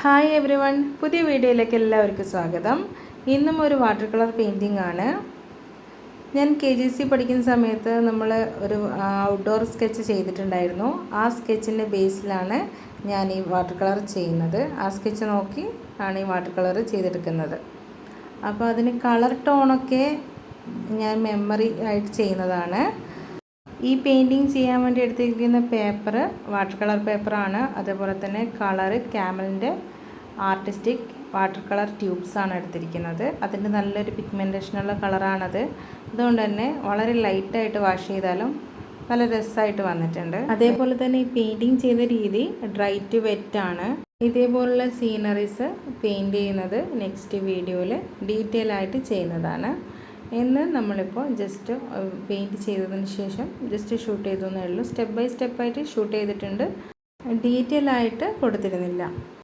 Hi every one, പുതിയ വീഡിയോയിലേക്ക് എല്ലാവർക്കും സ്വാഗതം. ഇന്നും ഒരു വാട്ടർ കളർ പെയിൻറ്റിംഗ് ആണ്. ഞാൻ KGC പഠിക്കുന്ന സമയത്ത് നമ്മൾ ഒരു ഔട്ട്ഡോർ സ്കെച്ച് ചെയ്തിട്ടുണ്ടായിരുന്നു. ആ സ്കെച്ചിൻ്റെ ബേസിലാണ് ഞാൻ ഈ വാട്ടർ കളർ ചെയ്യുന്നത്. ആ സ്കെച്ച് നോക്കി ആണ് ഈ വാട്ടർ കളർ ചെയ്തെടുക്കുന്നത്. അപ്പോൾ അതിന് കളർ ടോണൊക്കെ ഞാൻ മെമ്മറി ആയിട്ട് ചെയ്യുന്നതാണ്. ഈ പെയിൻറ്റിങ് ചെയ്യാൻ വേണ്ടി എടുത്തിരിക്കുന്ന പേപ്പർ വാട്ടർ കളർ പേപ്പറാണ്. അതേപോലെ തന്നെ കളറ് ക്യാമലിൻ്റെ ആർട്ടിസ്റ്റിക് വാട്ടർ കളർ ട്യൂബ്സാണ് എടുത്തിരിക്കുന്നത്. അതിൻ്റെ നല്ലൊരു പിഗ്മെൻറ്റേഷനുള്ള കളറാണത്. അതുകൊണ്ട് തന്നെ വളരെ ലൈറ്റായിട്ട് വാഷ് ചെയ്താലും നല്ല രസമായിട്ട് വന്നിട്ടുണ്ട്. അതേപോലെ തന്നെ ഈ പെയിൻറ്റിങ് ചെയ്ത രീതി ഡ്രൈ ടു വെറ്റ് ആണ്. ഇതേപോലുള്ള സീനറീസ് പെയിൻറ്റ് ചെയ്യുന്നത് നെക്സ്റ്റ് വീഡിയോയിൽ ഡീറ്റെയിൽ ആയിട്ട് ചെയ്യുന്നതാണ്. എന്ന് നമ്മളിപ്പോൾ ജസ്റ്റ് പെയിൻറ്റ് ചെയ്തതിന് ശേഷം ജസ്റ്റ് ഷൂട്ട് ചെയ്തതേ ഉള്ളൂ. സ്റ്റെപ്പ് ബൈ സ്റ്റെപ്പായിട്ട് ഷൂട്ട് ചെയ്തിട്ടുണ്ട്, ഡീറ്റെയിൽ ആയിട്ട് കൊടുത്തിരുന്നില്ല.